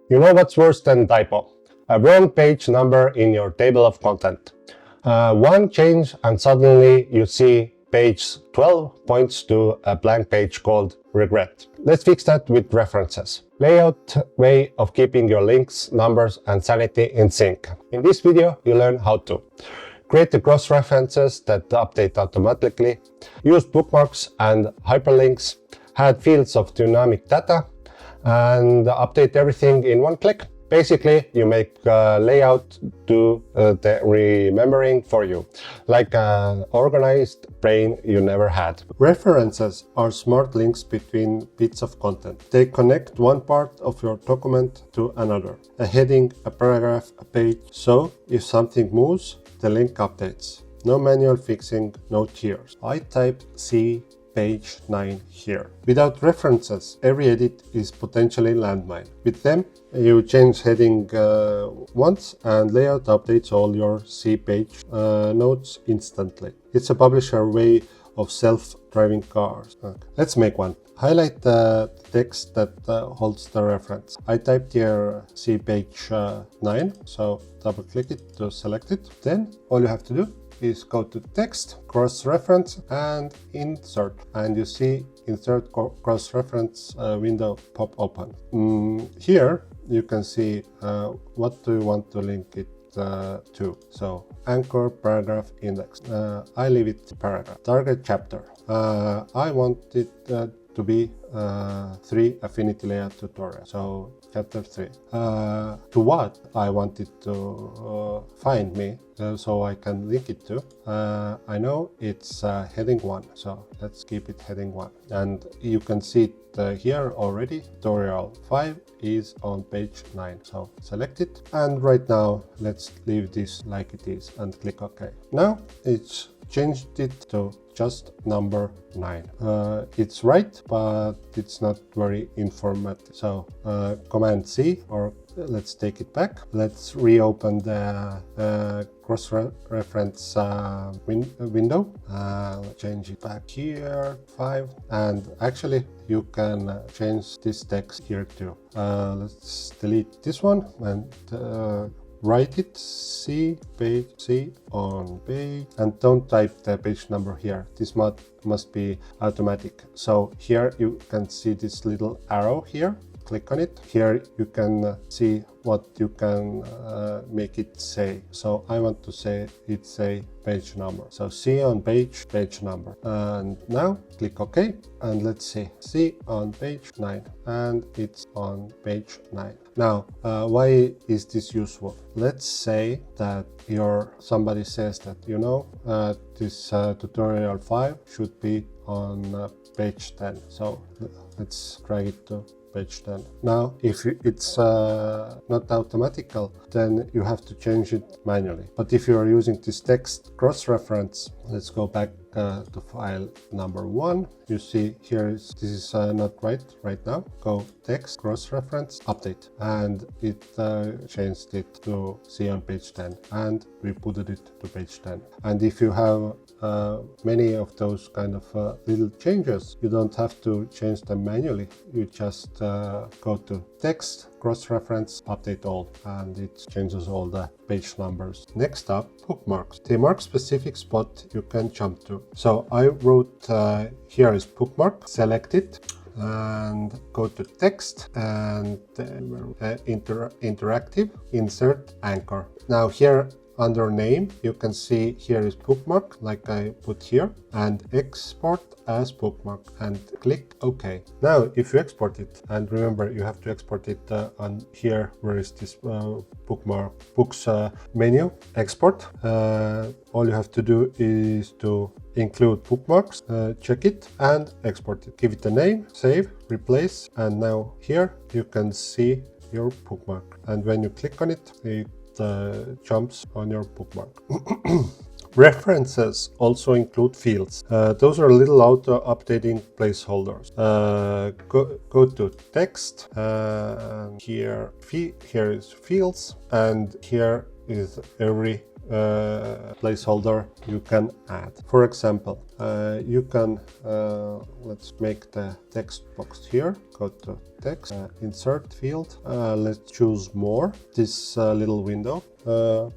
You know what's worse than typo? A wrong page number in your table of content. One change and suddenly you see page 12 points to a blank page called regret. Let's fix that with references. Layout way of keeping your links, numbers and sanity in sync. In this video you learn how to create the cross-references that update automatically, use bookmarks and hyperlinks, add fields of dynamic data, and update everything in one click. Basically, you make layout do the remembering for you, like an organized brain you never had. References are smart links between bits of content. They connect one part of your document to another, a heading, a paragraph, a page. So if something moves, the link updates. No manual fixing, no tears. I typed C page 9 here. Without references, every edit is potentially landmine. With them, you change heading once and layout updates all your C page notes instantly. It's a publisher way of self-driving cars. Okay. Let's make one. Highlight the text that holds the reference. I typed here C page 9, so double click it to select it. Then all you have to do is go to text, cross-reference and insert. And you see insert cross-reference window pop open. Here you can see what do you want to link it to. So anchor, paragraph, index. I leave it paragraph. Target chapter. I want it to be 3 Affinity Layout tutorial. So chapter 3. To what I want it to find me so I can link it to. I know it's heading 1, so let's keep it heading 1. And you can see it here already. Tutorial 5 is on page 9. So select it. And right now, let's leave this like it is and click OK. Now it's changed it to just number 9. It's right, but it's not very informative. So Command C, or let's take it back. Let's reopen the cross-reference window. Change it back here, 5. And actually, you can change this text here too. Let's delete this one and write it C page C on page, and don't type the page number here. This must be automatic. So here you can see this little arrow here. Click on it. Here you can see what you can make it say. So I want to say it say page number. So C on page number. And now click OK. And let's see. C on page 9. And it's on page 9. Now, why is this useful? Let's say that somebody says that, this tutorial 5 should be on page 10. So let's drag it to page 10. Now, if it's not automatical, then you have to change it manually. But if you are using this text cross-reference, let's go back to file number 1. You see here this is not right now. Go text, cross-reference, update. And it changed it to C on page 10. And we put it to page 10. And if you have many of those kind of little changes, you don't have to change them manually. You just go to text, cross-reference, update all, and it changes all the page numbers. Next up, bookmarks. They mark specific spot you can jump to. So I wrote here is bookmark, select it, and go to text and interactive, insert anchor. Now here under name, you can see here is bookmark, like I put here, and export as bookmark, and click OK. Now, if you export it, and remember, you have to export it on here, where is this books menu, export. All you have to do is to include bookmarks, check it, and export it. Give it a name, save, replace, and now here you can see your bookmark. And when you click on it, it jumps on your bookmark. References also include fields. Those are little auto-updating placeholders. Go to text, and here is fields, and here is every placeholder you can add. For example, you can, let's make the text box here, go to text, insert field, let's choose more. This little window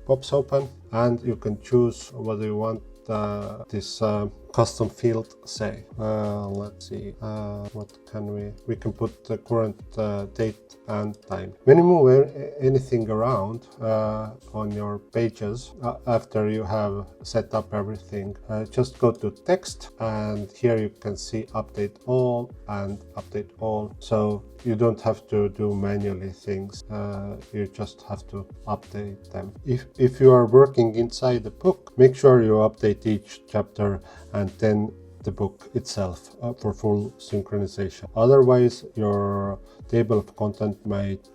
pops open and you can choose what you want this custom field say. Let's see, what can we can put the current date and time. When you move anything around on your pages after you have set up everything, just go to text, and here you can see update all and update all, so you don't have to do manually things, you just have to update them. If you are working inside the book, make sure you update each chapter and then the book itself for full synchronization. Otherwise, your table of content might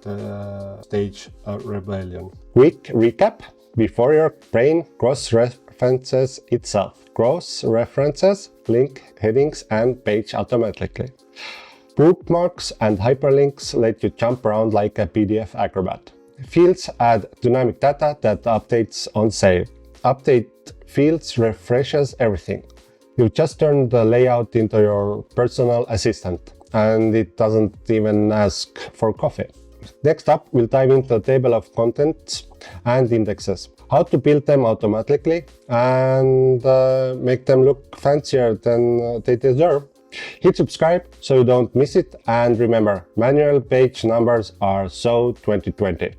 stage a rebellion. Quick recap before your brain cross-references itself. Cross-references link headings and page automatically. Bookmarks and hyperlinks let you jump around like a PDF acrobat. Fields add dynamic data that updates on save. Update fields refreshes everything. You just turn the layout into your personal assistant, and it doesn't even ask for coffee. Next up, we'll dive into the table of contents and indexes, how to build them automatically and make them look fancier than they deserve. Hit subscribe so you don't miss it, and remember, manual page numbers are so 2020.